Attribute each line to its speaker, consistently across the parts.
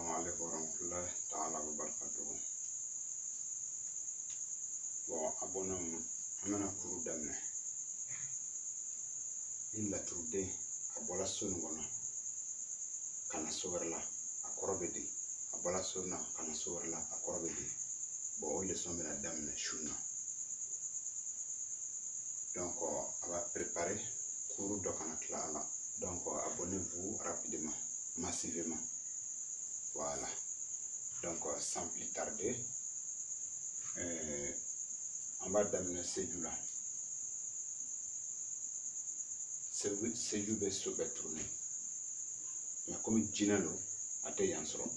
Speaker 1: Assalamu alaikum warahmatullahi ta'ala wabarakatuh. Bon, abonam amana kuru damne. Illa trude abola sonu gono. Kana soverla akorobedi. Abola sona kana soverla akorobedi. Bon, ole somena damne shuna. Donc, on va préparer kuru dokana klala. Donc, abonnez-vous rapidement, massivement. Voilà. Donc, sans plus tarder, on va d'amener Sédou là. Sédou va se tourner. Mais comme Djinalo a été yansro,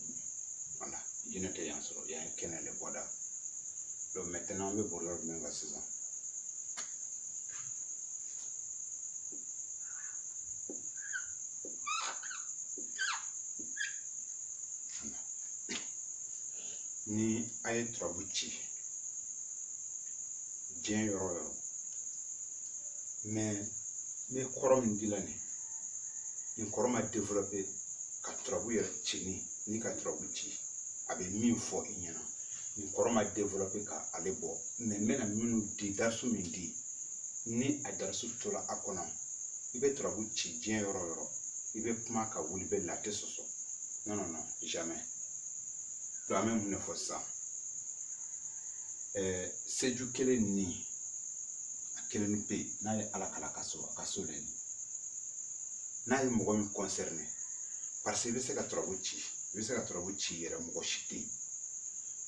Speaker 1: voilà, Djina te yansro, il y a un canal de boda. Donc maintenant, on va pour l'ordre de la saison. Ni aye trabuchi dien yoro mais me korom dilani ni korom a développer ka trabu yer chini ni ka trabuchi abe min fo inyana ni korom a développer ka alebo mais mena minu di darsu min di ni a darsu tola akona ibe trabuchi dien yoro ibe kuma ka wulibe la tesoso non jamais. La même une fois ça. C'est du quel ni à quel pays n'a à la cassole. N'a eu mon concerné. Parce que c'est la trabuchi. C'est la trabuchi et la mochiti.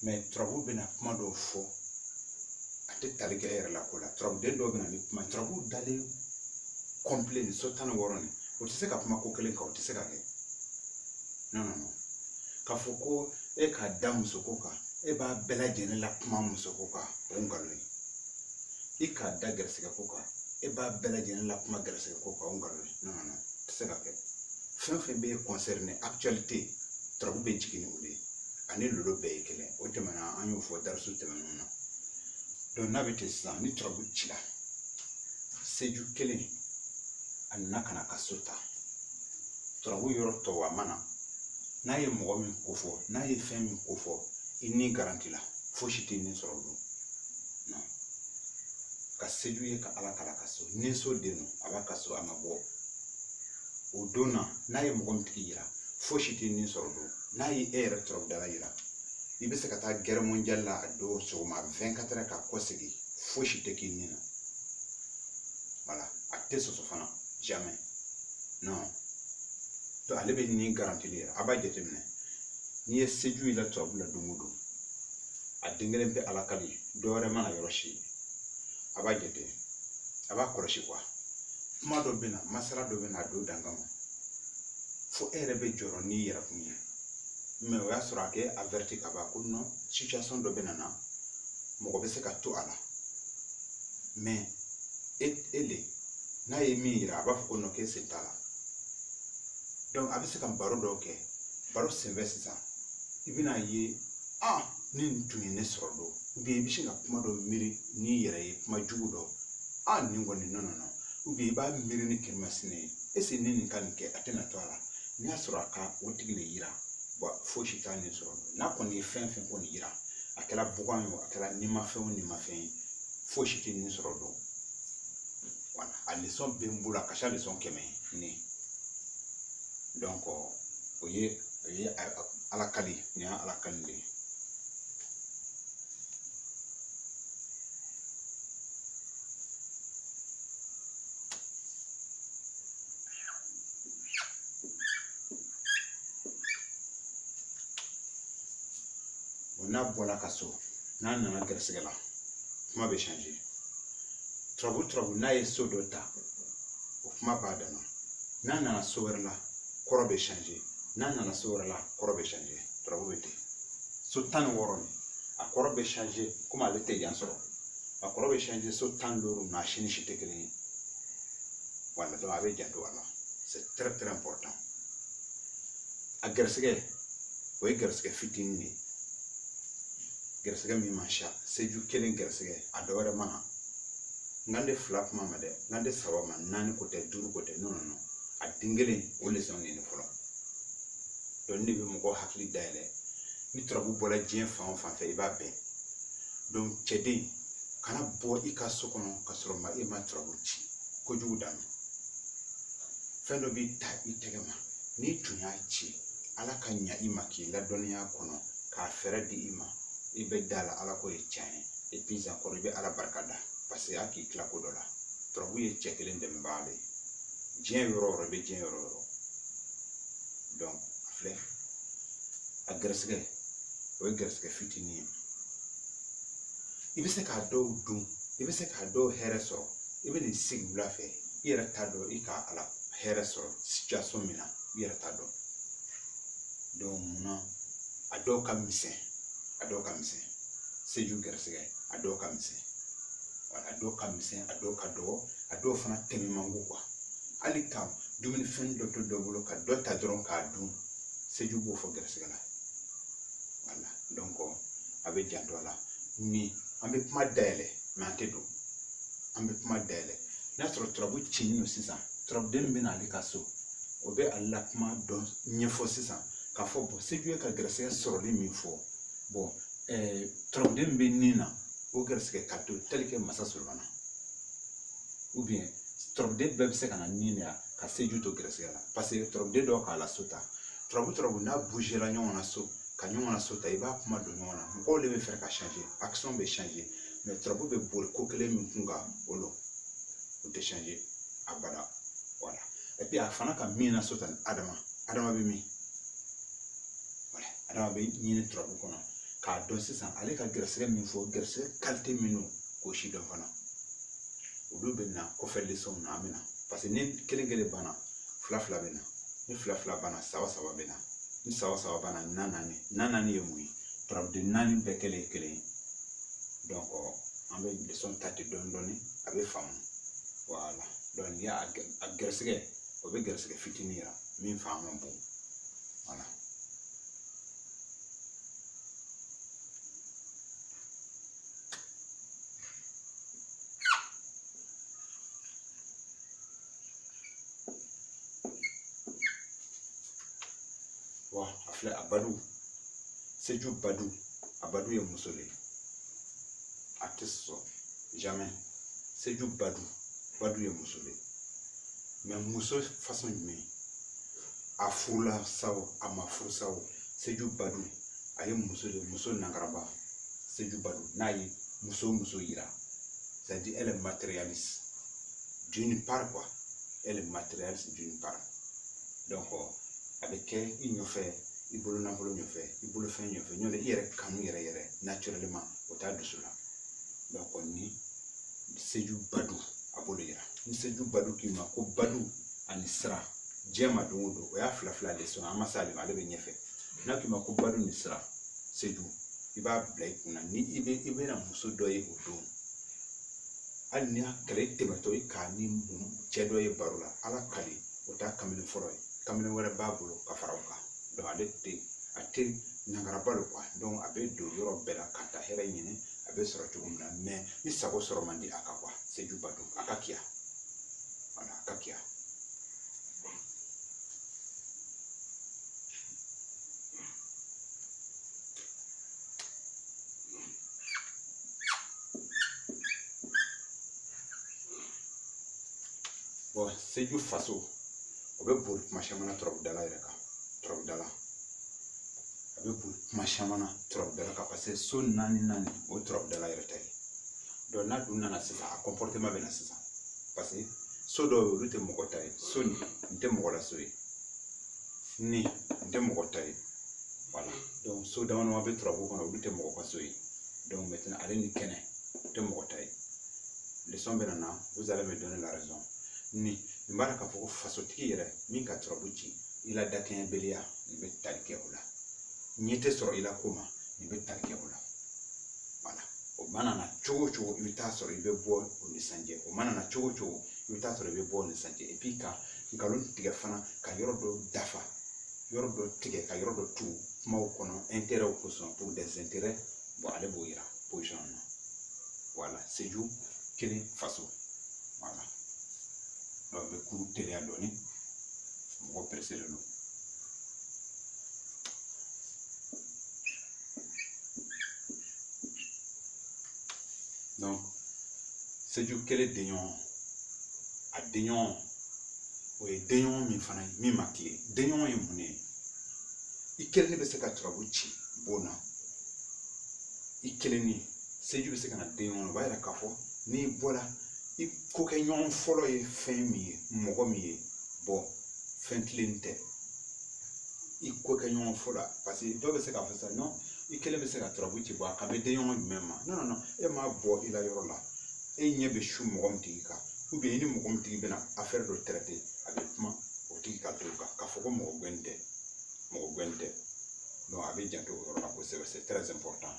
Speaker 1: Mais trabu ben a point de faux. À tête avec air la cola. Trabu de l'organisme. Ma trabu d'aller complet. Sautant au rond. Ou tu sais qu'à ma coquelin quand tu sais qu'à non. Kafoko e ka da musokoka e ba bela jene la kuma musokoka ongalo e ka da gersega koka e ba bela jene la kuma gersega koka ongalo non c'est ça que fin be concerné actualité trabu be jikini ule ani lolo be kele o temana anyo fo darsu temana don nabete sa ni trabu chila seju kele anaka na kasota trabu yoro to wa mana n'a ye mɔgɔ min ko fɔ n'a ye fɛn min ko fɔ I ni garanti la fosi tɛ nin sɔrɔ don non ka seju ye ka ala kala ka so ni so den a b'a ka so a ma bɔ o don na n'a ye mɔgɔ min tigi yira fosi tɛ nin sɔrɔ don n'a ye e yɛrɛ tɔrɔ dala yira I bɛ se ka taa guerre mondiale la a don sɔgɔma 24 heures ka kɔ segin fosi tɛ k'i nin na voilà a tɛ sɔsɔ fana jamais non. To ale be ni garanti le aba jetemne ni ye seju ila to abula dumudo a dingelen pe alakali dore mana yoroshi aba jete aba koroshi kwa kuma do bena masala do bena do dangamo fo ere be joro ni yera kunye mais o ya sura ke averti ka ba ko no situation do bena na mo ko be se ka to ala mais ele na ye mi ira aba ko no ke setala. Donc, avec ce qu'on parle d'ok, parle s'investit ça. Il vient à y ni tu n'es sur l'eau. Ou bien, il y a pas de miri, ni yere, ma judo. Ni non. Ou bien, il va miri ni kelmasine. Et c'est ni kanike, atena toala. Ni asuraka, ou tigre ira. Bon, faut chita ni sur l'eau. N'a qu'on y fait qu'on ira. À quelle bougon, à quelle ni ma fait ou ni ma fait. Faut chiter ni sur l'eau. Voilà. À leçon bimboula, cacha leçon keme. Ni. Donc, voyez, à la cali, il y a à la cali. On a bon la casso, n'a n'a gersegala, ma be changer. Trouble, n'a y so dota, of ma badana, n'a soverla. Korobe changer nana sora la korobe changer probabilité so tan woron a korobe changer comme elle était yansoro a korobe changer so tan loro na chini chite kele voilà donc avec jando voilà c'est très important a gersege way gersege fitini gersege mi mancha seju kelen gersege a dore mana ngande flap mama de ngande sawama nani côté duru côté non a dingelen o leçon ni folo donc ne bɛ mɔgɔ hakili dayɛlɛ ni turabu bɔra diɲɛ fan o fan fɛ i b'a bɛn donc cɛden kana bɔ i ka so kɔnɔ ka sɔrɔ e ma turabu ci kojugu dan fɛn dɔ b'i ta i tɛgɛ ma n'i tun y'a ci ala ka ɲa i ma k'i ladɔnniya kɔnɔ k'a fɛrɛ di i ma i bɛ da la ala ko ye tiɲɛ ye et puis encore i bɛ ala barika da parce que a k'i tila ko dɔ la turabu ye cɛ kelen dɛmɛbaga de ye diɲɛ yɔrɔ o yɔrɔ i bɛ diɲɛ yɔrɔ o yɔrɔ donc filɛ a gɛrɛsɛgɛ o ye gɛrɛsɛgɛ fitinin ye i bɛ se k'a dɔw dun i bɛ se k'a dɔw hɛrɛ sɔrɔ i bɛ nin sigi wula fɛ i yɛrɛ t'a dɔn i ka ala hɛrɛ sɔrɔ situation min na i yɛrɛ t'a dɔn donc munna a dɔw ka misɛn seju gɛrɛsɛgɛ a dɔw ka misɛn a dɔw ka misɛn a dɔw ka dɔgɔ a dɔw fana tɛmɛ man go quoi hali ka dumunifɛn dɔ to dɔ bolo ka dɔ ta dɔrɔn k'a dun seju b'o fɔ gɛrɛsɛgɛ la voilà donc a bɛ janto a la ni an bɛ kuma dayɛlɛ mais an tɛ don an bɛ kuma dayɛlɛ n'a sɔrɔ turabu cilen don sisan turabuden bɛ n'ale ka so o bɛ ale la kuma dɔn ɲɛfɔ sisan k'a fɔ bon seju ye ka gɛrɛsɛgɛ sɔrɔli min fɔ bon turabuden bɛ nin na o gɛrɛsɛgɛ ka to tel que masa Solomana ou bien turabuden bɛɛ bɛ se ka na nin de ka seju to gɛrɛsɛgɛ la parce que turabuden dɔw k'a la so ta turabu n'a bougé la ɲɔgɔn na so ka ɲɔgɔn na so ta i b'a kuma don ɲɔgɔn na mɔgɔw de bɛ fɛ ka changer action bɛ changer mais turabu bɛ boli ko kelen min kun kan o lo o tɛ changer abada voilà et puis a fana ka min na so ta adama bɛ min voilà adama bɛ ɲini turabu kɔnɔ k'a dɔn sisan ale ka gɛrɛsɛgɛ min fɔ gɛrɛsɛgɛ qualité min don k'o si dɔn fana olu bɛ na kɔfɛ leçon na an bɛ na parce que ni kelen banna fila bɛ na ni fila banna saba bɛ na ni saba banna naani ye mun ye turabuden naani bɛɛ kelen ye kelen ye donc an bɛ leçon ta ten dɔɔni a bɛ faamu voilà donc n'i y'a gɛrɛsɛgɛ o bɛ gɛrɛsɛgɛ fitinin yira min fanga man bon voilà. a filɛ a badu seju badu ye muso de ye a tɛ sɔn jamais seju badu ye muso de ye mais muso façon jumɛn a furula sa o a ma furu sa o seju badu a ye muso de muso nangaraba seju badu n'a ye muso yira c'est à dire elle est matérialiste d'une part quoi elle est matérialiste d'une part donc a bɛ kɛ i ɲɔfɛ i bolo nafolo ɲɔfɛ i bolo fɛn ɲɔfɛ ɲɔtɛ i yɛrɛ kanu yɛrɛ naturellement o t'a dusu la donc ni seju badu a b'o de yira ni seju badu k'i ma ko badu ani sira diɲɛ ma don o don o y'a fila de sɔn an ma s'ale ma ale bɛ ɲɛfɛ n'a k'i ma ko badu ni sira seju i b'a bila i kunna ni i bɛna muso dɔ ye o don hali ni a kɛlɛ i tɛmɛtɔ i k'a ni cɛ dɔ ye baro la ala kali o t'a kamalen fɔlɔ ye kamalen wɛrɛ b'a bolo ka fara o kan donc ale tɛ nangaraba lo quoi donc a bɛ don yɔrɔ bɛɛ la ka taa hɛrɛ ɲini a bɛ sɔrɔ cogo min na mais ni sago sɔrɔ man di a ka quoi seju badu a ka kiya voilà a ka kiya. bon seju faso o bɛ boli kuma caman na turabudala yɛrɛ kan turabudala a bɛ boli kuma caman na turabudala kan parce que so naani o turabudala yɛrɛ ta ye donc n'a dun nana sisan a comportement bɛ na sisan parce que so dɔw bɛ olu tɛ mɔgɔ ta ye so nin tɛ mɔgɔ la so ye nin tɛ mɔgɔ ta ye voilà donc so dama bɛ turabu kɔnɔ olu tɛ mɔgɔ ka so ye donc maintenant ale ni kɛnɛ o tɛ mɔgɔ ta ye leçon bɛ na na vous allez me donner la raison nin b'a k'a fɔ ko fasotigi yɛrɛ min ka turabu ci i la dakɛɲɛbaliya nin bɛ tali kɛ o la ɲɛ tɛ sɔrɔ i la ko ma nin bɛ tali kɛ o la voilà o mana na cogo o cogo i bɛ taa sɔrɔ i bɛ bɔ o nisɔndiya o mana na cogo o cogo i bɛ taa sɔrɔ i bɛ bɔ o nisɔndiya et puis ka nkalon tigɛ fana ka yɔrɔ dɔ dafa yɔrɔ dɔ tigɛ ka yɔrɔ dɔ tu kumaw kɔnɔ intérêt kosɔn pour des intérêts bon ale b'o yira position na voilà seju kelen faso voilà donc bɛ kuru teliya dɔɔni mɔgɔ pressé don seju kele denyon a denyon o ye denyon min fana min ma tile denyon ye mun ye i kelen bɛ se ka turabu ci bon na i kelen ni seju bɛ se ka na denyon o b'a yira k'a fɔ n'i bɔra i ko kɛ ɲɔgɔn fɔlɔ ye fɛn min ye mɔgɔ min ye bon fɛn tilen tɛ i ko kɛ ɲɔgɔn fɔlɔ parce que dɔw bɛ se k'a fɔ sisan non i kelen bɛ se ka turabu ci bɔ a kan bɛ den ɲɔgɔn jumɛn ma non non e m'a bɔ i la yɔrɔ la e ɲɛ bɛ su mɔgɔ min tigi kan ou bien i ni mɔgɔ min tigi bɛna affaire dɔ traiter a bɛ kuma o tigi ka to kan k'a fɔ ko mɔgɔ gɛn tɛ donc a bɛ janto o yɔrɔ la kosɛbɛ c'est très important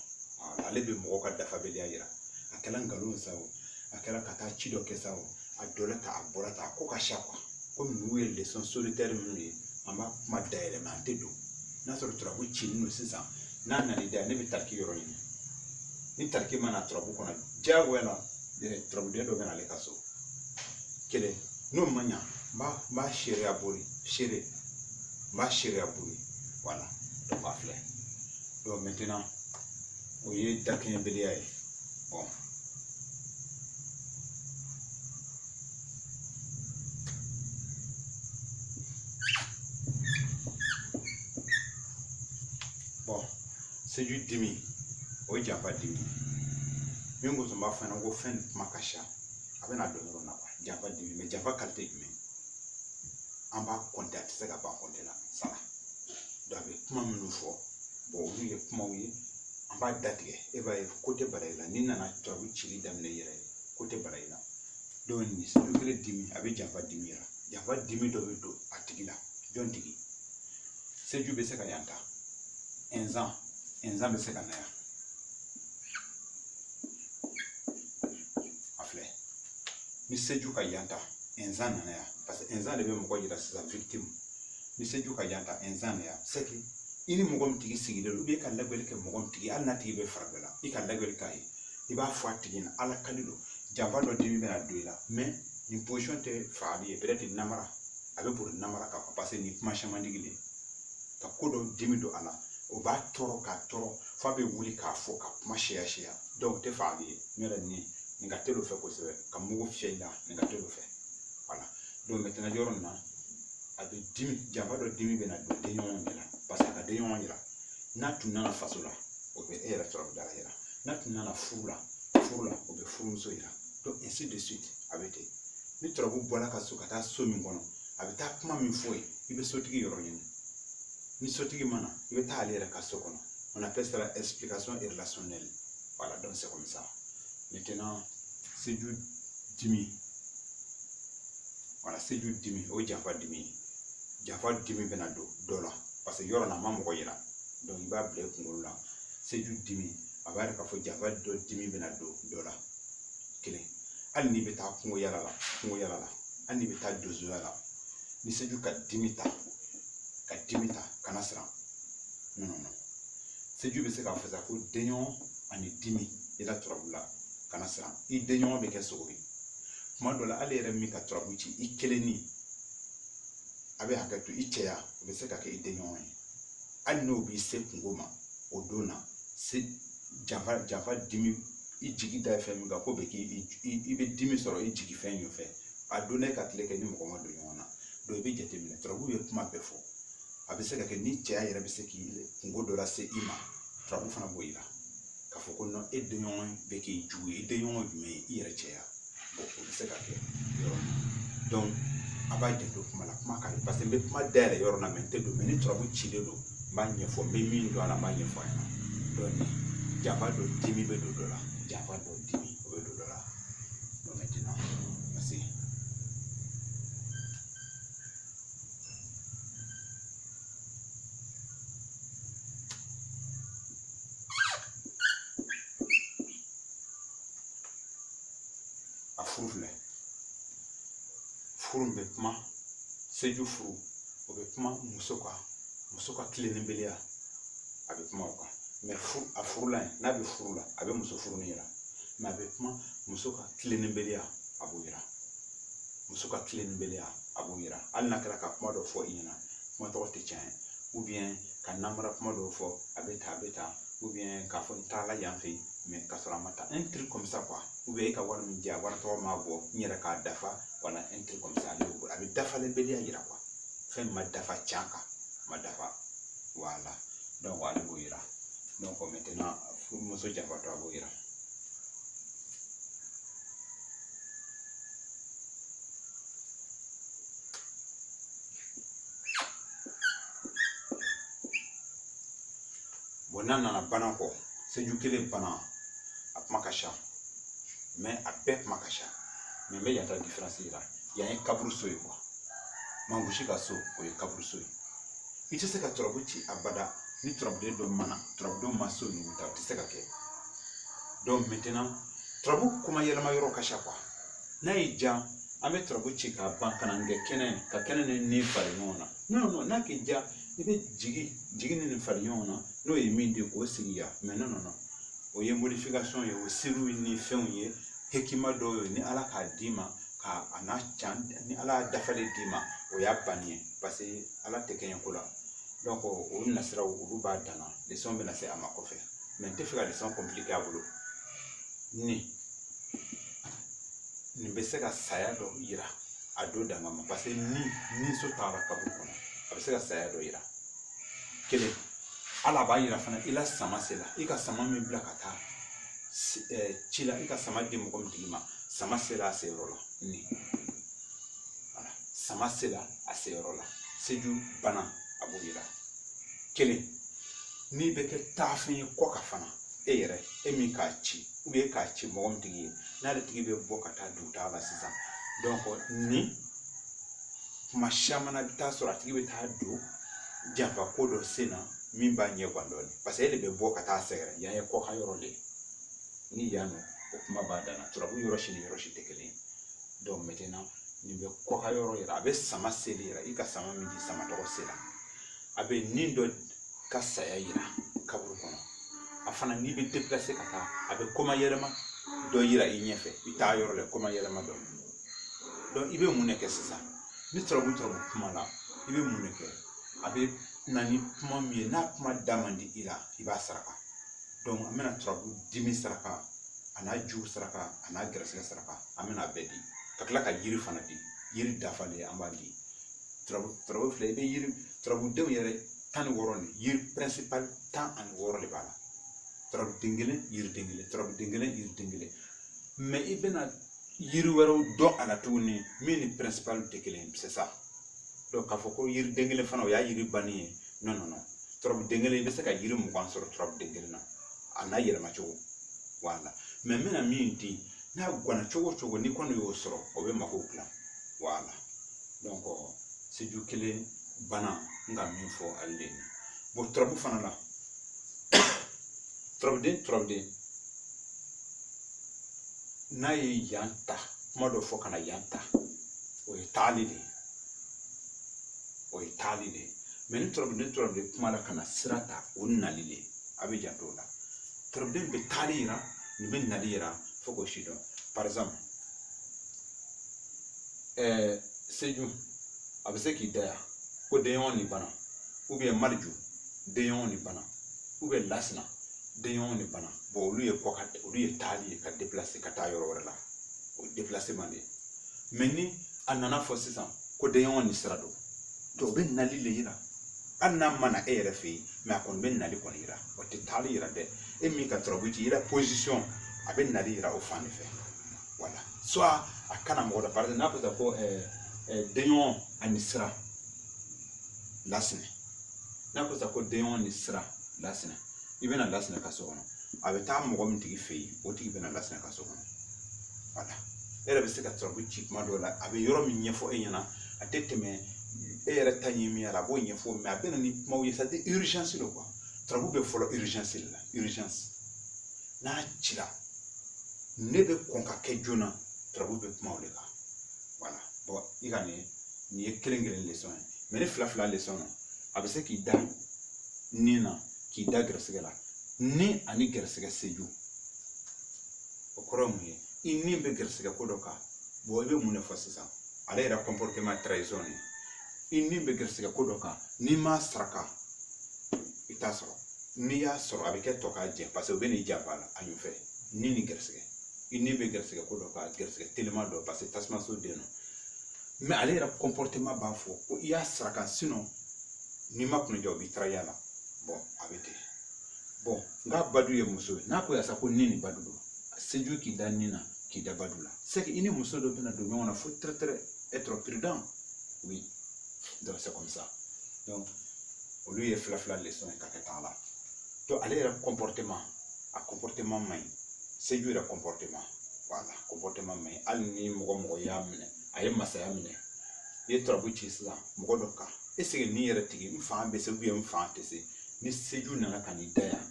Speaker 1: ale bɛ mɔgɔw ka dafabaliya yira a kɛra nkalon sa o a kɛra ka taa ci dɔ kɛ sa o a dɔla ta a bɔra ta a ko ka sa quoi komi ninnu ye leçon solitaire minnu ye an b'a kuma dayɛlɛ mɛ an tɛ don n'a sɔrɔ turabu cilen don sisan n'a nana da ne bɛ tariki yɔrɔ ɲini ni tariki mana turabu kɔnɔ diyagoya la turabuden dɔ bɛ na ale ka so kelen n'o ma ɲa n b'a seereya bori seere n b'a seereya bori voilà donc a filɛ donc maintenant o ye dakɛɲɛbaliya ye bon seju dimi o ye janfa dimi min ko tun b'a fɔ ɲɛna ko fɛn kuma ka ca a bɛ na dɔn yɔrɔ na quoi janfa dimi mais janfa kalite jumɛn an b'a kɔnte a tɛ se ka ban kɔnte la sala donc a bɛ kuma minnu fɔ bon olu ye kumaw ye an b'a datigɛ e b'a ye ko tɛ bara i la n'i nana turabu cili daminɛ i yɛrɛ ye ko tɛ bara i la donc nin seju kelen dimi a bɛ janfa dimi yɛrɛ janfa dimi dɔ bɛ don a tigi la jɔn tigi seju bɛ se ka yan ta inzan bɛ se ka na yan a filɛ ni seju ka yan ta inzan nana yan parce que inzan de bɛ mɔgɔ yira sisan victime ni seju ka yan ta inzan na yan c'est que i ni mɔgɔ min tigi sigilen don ou bien i ka lagɛli kɛ mɔgɔ min tigi hali n'a tigi bɛ fara bɛɛ la i ka lagɛli k'a ye i b'a fɔ a tigi ɲɛna ala kali don janfa dɔ dimi bɛna don i la mais nin position tɛ fagali ye peut être namara a bɛ boli namara kan parce que nin kuma caman digilen ka ko dɔ dimi don a la o b'a tɔɔrɔ k'a tɔɔrɔ f'a bɛ wuli k'a fɔ ka kuma siya donc o tɛ fagali ye ne yɛrɛ nin ka teli o fɛ kosɛbɛ ka mugu fiyɛ i la nin ka teli o fɛ voilà donc maintenant yɔrɔ nin na a bɛ dimi janfa dɔ dimi bɛ na don denɲɔgɔnw de la parce que a ka denɲɔgɔn yira n'a tun nana faso la o bɛ e yɛrɛ turabu dala yira n'a tun nana furu la o bɛ furumuso yira donc ainsi de suite a bɛ ten ni turabu bɔra ka so ka taa so min kɔnɔ a bɛ taa kuma min fɔ ye i bɛ sotigi yɔrɔ ɲini ni sotigi mana i bɛ taa ale yɛrɛ ka so kɔnɔ on appelle ça la explication relationnelle voilà donc c'est comme ça maintenant seju dimi voilà seju dimi o janfa dimi bɛ na don dɔ la parce que yɔrɔ na a ma mɔgɔ yira donc i b'a bila i kunkolo la seju dimi a b'a yira k'a fɔ janfa dɔ dimi bɛ na don dɔ la kelen hali n'i bɛ taa kungo yala la hali n'i bɛ taa dozoya la ni seju ka dimi ta kana siran non seju bɛ se k'a fɔ sa ko denɲɔgɔn ani dimi i la turabu la kana siran i denɲɔgɔn bɛ kɛ sogo ye kuma dɔ la hali yɛrɛ min ka turabu ci i kelen ni a bɛ hakɛ to i cɛya o bɛ se ka kɛ i denɲɔgɔn ye hali n'o b'i se kungo ma o don na se janfa dimi i jigi da fɛn min kan ko bɛ i bɛ dimi sɔrɔ i jigi fɛn min fɛ a don ne ka tile kɛ ni mɔgɔ ma don ɲɔgɔn na donc i bɛ jateminɛ turabu bɛ kuma bɛɛ fɔ a bɛ se ka kɛ ni cɛya yɛrɛ bɛ se k'i kungo dɔ lase i ma turabu fana b'o yira k'a fɔ ko non e denɲɔgɔn bɛ k'i jugu ye i denɲɔgɔn jumɛn ye i yɛrɛ cɛya bon o bɛ se ka kɛ yɔrɔ min donc a b'a janto kuma la kuma ka di parce que n bɛ kuma dayɛlɛ yɔrɔ la mɛ n tɛ don mais ni turabu cilen don n b'a ɲɛfɔ n bɛ min don a la n b'a ɲɛfɔ a ɲɛna donc janfa dɔ dimi bɛ don dɔ la janfa dɔ dimi o bɛ don dɔ la donc maintenant merci. a furu filɛ furu bɛ kuma seju furu o bɛ kuma muso ka tilenninbeliya a bɛ kuma o kan mais a furula yen n'a bɛ furu la a bɛ muso furu ni yira mais a bɛ kuma muso ka tilenninbeliya a b'o yira hali n'a kɛra ka kuma dɔ fɔ i ɲɛna kuma tɔgɔ tɛ tiɲɛ ou bien ka namara kuma dɔw fɔ a bɛ ta ou bien k'a fɔ n taala yan fɛ mais ka sɔrɔ a ma taa un truc comme ça quoi ou bien e ka wari min di a wari tɔgɔ ma bɔ n yɛrɛ k'a dafa wala un truc comme ça ale b'o bolo a bɛ dafalebaliya yira quoi fɛn ma dafa can kan ma dafa voilà donc ale b'o yira donc maintenant muso janfatɔ a b'o yira. Bon n'a nana bana kɔ seju kelen bana a kuma ka ca mais a bɛɛ kuma ka ca mais n bɛ yan ta différence yira yan ye kaburu so ye quoi mangosi ka so o ye kaburu so ye i tɛ se ka turabu ci abada ni turabuden dɔ mana turabudenw ma so ninnu ta o tɛ se ka kɛ donc maintenant turabu kuma yɛlɛma yɔrɔ ka ca quoi n'a y'i ja an bɛ turabu ci k'a ban ka na kɛ kɛnɛ ka kɛnɛ ni nin fari ɲɔgɔn na non non n'a k'i ja i bɛ jigi ni nin fari ɲɔgɔn na n'o ye min di k'o sigi yan mais non non non o ye modification ye o siriw ni fɛnw ye hekima dɔw ye ni ala k'a d'i ma ka a n'a can ni ala y'a dafalen d'i ma o y'a banni ye parce que ala tɛ kɛɲɛ ko la donc o nasiraw olu b'a danna leçon bɛna se a ma kɔfɛ mais n tɛ fɛ ka leçon compliqué a bolo nin bɛ se ka saya dɔ yira a don danga ma parce que ni so taara kaburu kɔnɔ a bɛ se ka saya dɔ yira kelen ala b'a yira fana i la sama se la i ka sama min bila ka taa ci la i ka sama di mɔgɔ min tigi ma sama sera a seyɔrɔ la ni voilà sama sera a seyɔrɔ la seju bana a b'o yira kelen n'i bɛ kɛ taafɛn ye kɔ ka fana e yɛrɛ e min k'a ci ou bien k'a ci mɔgɔ min tigi ye n'ale tigi bɛ bɔ ka taa dugutaa la sisan donc ni kuma caman na i bɛ taa sɔrɔ a tigi bɛ taa don janfa ko dɔ sen na min b'a ɲɛ gan dɔɔni parce que e de bɛ bɔ ka taa sɛgɛrɛ yan ye kɔka yɔrɔ de ni yan nɔ o kuma b'a danna turabu yɔrɔ si ni yɔrɔ si tɛ kelen ye donc maintenant nin bɛ kɔka yɔrɔ yira a bɛ sama seli yira i ka sama min di sama tɔgɔ sela a bɛ nin dɔ ka saya yira kaburu kɔnɔ a fana n'i bɛ déplacer ka taa a bɛ koma yɛlɛma dɔ yira i ɲɛfɛ i t'a yɔrɔ la koma yɛlɛma dɔ donc i bɛ mun de kɛ sisan ni turabu kuma la i bɛ mun de kɛ a bɛ na ni kuma min ye n'a kuma da man di i la i b'a saraka donc an bɛna turabu dimi saraka a n'a jugu saraka a n'a gɛrɛsɛgɛ saraka an bɛna a bɛɛ di ka tila ka yiri fana di yiri dafalen an b'a di turabu filɛ i bɛ yiri turabudenw yɛrɛ 16 nin yiri principal 16 de b'a la turabuden kelen yiriden kelen turabuden kelen yiriden kelen mais i bɛna yiri wɛrɛw dɔn a la tuguni min ni principal tɛ kelen c'est ça donc k'a fɔ ko yiriden kelen fana o y'a yiri banni ye non non non turabuden kelen i bɛ se ka yiri 20 sɔrɔ turabuden kelen na a n'a yɛlɛma cogo voilà mais n bɛna min di n'a gwana cogo cogo ni kɔni y'o sɔrɔ o bɛ mago dilan voilà donc seju kelen bana n ka min fɔ ale de ye bon turabu fana la turabuden n'a ye yan ta kuma dɔ fɔ ka na yan ta o ye taali de ye o ye taali de ye mais ni turabuden kuma la ka na sira ta o nali de ye a bɛ janto o la turabuden bɛ taali yira nin bɛ nali yira fo k'o si dɔn par exemple seju a bɛ se k'i da yan ko denɲɔgɔn ni bana ou bien mariju denɲɔgɔn ni bana ou bien lasina denɲɔgɔn ni bana bon olu ye kɔ olu ye taali ye ka déplacer ka taa yɔrɔ wɛrɛ la o déplacement de ye mais ni a nana fɔ sisan ko denɲɔgɔn ni sira don donc o bɛ nali le yira hali n'a ma na e yɛrɛ fɛ yen mais a kɔni bɛ nali kɔni yira o tɛ taali yira dɛ e min ka turabu ci i la position a bɛ nali yira o fan de fɛ voilà soit a kana mɔgɔ da par exemple n'a fɔ ta ko denɲɔgɔn ani sira lasinɛ n'a fɔ ta ko denɲɔgɔn ni sira lasinɛ i bɛna lasinɛ ka so kɔnɔ a bɛ taa mɔgɔ min tigi fɛ yen o tigi bɛna lasinɛ ka so kɔnɔ voilà e yɛrɛ bɛ se ka turabu ci kuma dɔw la a bɛ yɔrɔ min ɲɛfɔ e ɲɛna a tɛ tɛmɛ e yɛrɛ ta ɲɛ min a b'o ɲɛfɔ mais a bɛ na ni kumaw ye ça c'est urgence de quoi turabu bɛ fɔlɔ urgence de la urgence n'a cila ne bɛ kɔn ka kɛ joona turabu bɛ kuma o de kan voilà bon i ka nin ye kelen leçon ye mais ni fila leçon na a bɛ se k'i da nin na k'i da gɛrɛsɛgɛ la ni ani gɛrɛsɛgɛ seju o kɔrɔ mun ye i ni bɛ gɛrɛsɛgɛ ko dɔ kan bon i bɛ mun de fɔ sisan ale yɛrɛ comportement trahison ye i ni bɛ gɛrɛsɛgɛ ko dɔ kan n'i ma saraka i t'a sɔrɔ n'i y'a sɔrɔ a bɛ kɛ tɔ k'a jɛ parce que u bɛ n'i janfa la a ɲɔfɛ ni gɛrɛsɛgɛ i ni bɛ gɛrɛsɛgɛ ko dɔ ka gɛrɛsɛgɛ telima dɔ parce que tasuma so den no mais ale yɛrɛ comportement b'a fɔ ko i y'a saraka sinon n'i ma kunna ja o b'i taraya la bon a bɛ ten bon nka badu ye muso ye n'a ko yasa ko ni badu don seju k'i da ni na k'i da badu la c'est que i ni muso dɔ bɛna don ɲɔgɔn na faut très être prudent oui donc c'est comme ça donc olu ye fila leçon ye ka kɛ tan la donc ale yɛrɛ comportement a comportement man ɲi seju yɛrɛ comportement voilà comportement man ɲi hali ni mɔgɔ y'a minɛ a ye masaya minɛ i ye turabu ci sisan mɔgɔ dɔ kan est-ce que ni yɛrɛ tigi n fan bɛ se ou bien n fan tɛ se ni seju nana ka n'i da yan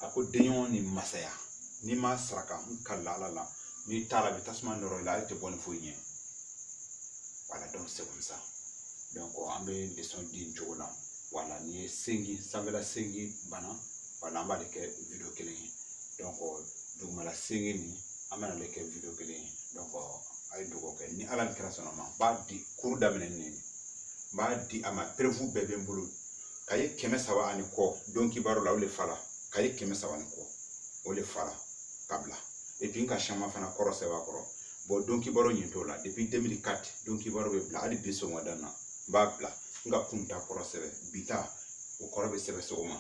Speaker 1: a ko denɲɔgɔn ni masaya n'i ma saraka n kala ala la n'i taara a bɛ tasuma nɔrɔ i la ale tɛ bɔ ni foyi ɲɛ voilà donc c'est comme ça donc an bɛ leçon di nin cogo la voilà ni ye sengi sanfɛla sengi bana voilà an b'ale kɛ video kelen ye donc dugumala sengi ni an bɛna ale kɛ video kelen ye donc a ye dugawu kɛ ni ala ni kɛra sɔnna ma n b'a di kuru daminɛ ni n b'a di a ma prévu bɛɛ bɛ n bolo ka ye 300 ani kɔ don kibaru la o le fala ka ye 300 ani kɔ o le fala ka bila et puis n ka caman fana kɔrɔ sɛbɛn a kɔrɔ bon don kibaru ɲin t'o la depuis 2004 don kibaru bɛ bila hali bi sɔgɔmada na n b'a bila n ka kun ta kɔrɔ sɛbɛn bi ta o kɔrɔ bɛ sɛbɛn sɔgɔma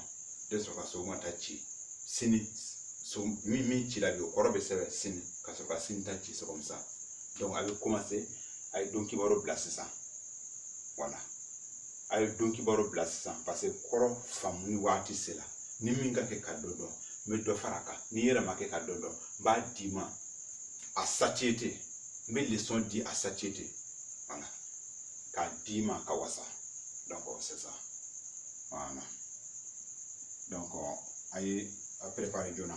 Speaker 1: de sɔrɔ ka sɔgɔma ta ci sini min ci la bi o kɔrɔ bɛ sɛbɛn sini ka sɔrɔ ka sini ta ci c'est comme ça donc a bɛ commencer a ye don kibaru bila sisan voilà a ye don kibaru bila sisan parce que kɔrɔ faamu ni waati sera ni min ka kɛ ka dɔ dɔn n bɛ dɔ fara a kan ni yɛrɛ ma kɛ ka dɔ dɔn n b'a d'i ma a satiété n bɛ leçon di a satiété voilà k'a d'i ma ka wasa donc c'est ça voilà donc a ye a préparer joona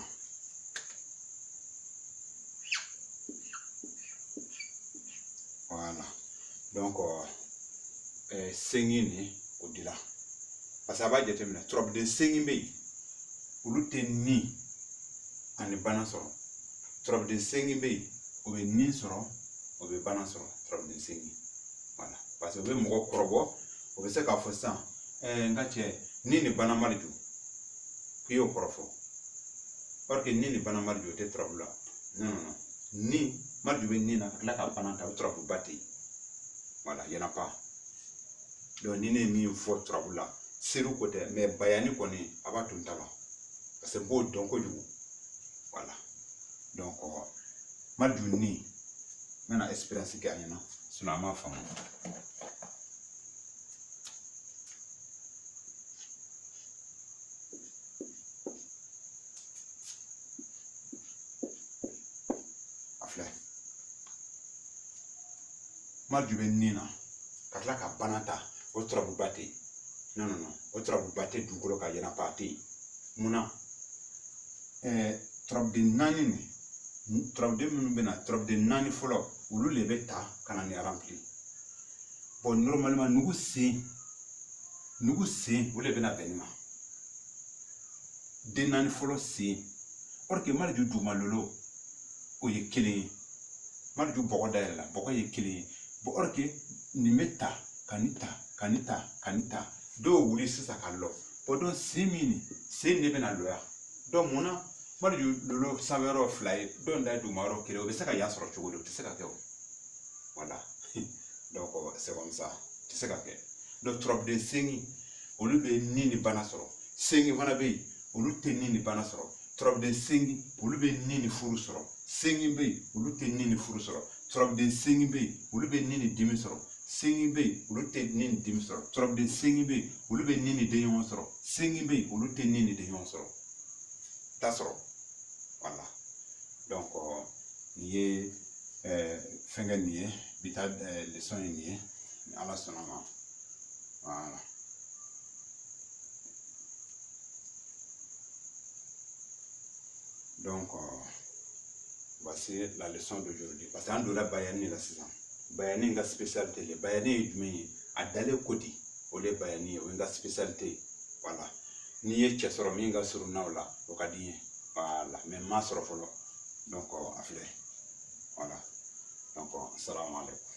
Speaker 1: voilà donc sengi ni o dila parce que a b'a jateminɛ turabuden sengi bɛ yen olu tɛ ni ani bana sɔrɔ turabuden sengi bɛ yen o bɛ ni sɔrɔ o bɛ bana sɔrɔ turabuden sengi voilà parce que o bɛ mɔgɔ kɔrɔbɔ o bɛ se k'a fɔ sisan n ka cɛ ni ni bana mari ju k'i y'o kɔrɔ fɔ parce que ni ni bana mari ju o tɛ turabu la non ni mari ju bɛ ni na ka tila ka bana ta o turabu ba tɛ yen voilà y en a pas donc ni ne ye min fɔ turabu la seru ko tɛ mais bayani kɔni a b'a tun ta la parce que n b'o dɔn kojugu voilà donc mariju ni n bɛna expérience kɛ a ɲɛna sinon a m'a faamu a filɛ mariju bɛ ni na ka tila ka bana ta o turabuba tɛ yen non o turabuba tɛ dugukolo ka yɛlɛ pa tɛ yen munna turabuden naani ni turabuden minnu bɛ na turabuden naani fɔlɔ olu le bɛ ta ka na ni rempli bon normalement nugu sen o le bɛ na bɛn ni ma den naani fɔlɔ sen or que mariju dugumalolo o ye kelen ye mariju bɔgɔ dayɛlɛ la bɔgɔ ye kelen ye bon or que nin bɛ ta ka ni ta ka ni ta ka ni ta dɔw wuli sisan ka lɔ bon donc sen min ni sen de bɛ na lɔya donc mun na mariju lolo sanfɛyɔrɔ fila ye dɔw da duguma yɔrɔ kelen o bɛ se ka yan sɔrɔ cogo di o tɛ se ka kɛ o voilà donc c'est comme ça tɛ se ka kɛ donc turabuden sengi olu bɛ ni ni bana sɔrɔ sengi fana bɛ yen olu tɛ ni ni bana sɔrɔ turabuden sengi olu bɛ ni ni furu sɔrɔ sengi bɛ yen olu tɛ ni ni furu sɔrɔ turabuden sengi bɛ yen olu bɛ ni ni dimi sɔrɔ sengi bɛ yen olu tɛ ni ni dimi sɔrɔ turabuden sengi bɛ yen olu bɛ ni ni denɲɔgɔn sɔrɔ sengi bɛ yen olu tɛ ni ni denɲɔgɔn sɔrɔ t'a sɔrɔ voilà donc nin ye fɛnkɛ nin ye bi ta leçon ye nin ye ni ala sɔnna ma voilà donc voici la leçon d'aujourd'hui parce que an donna bayani la sisan bayani n ka spécialité le bayani ye jumɛn ye a dalen ko di o le bayani ye o ye n ka spécialité voilà n'i ye cɛ sɔrɔ min ka surun n'aw la o ka di n ye voilà mais n m'a sɔrɔ fɔlɔ donc a filɛ voilà donc salamu aleykum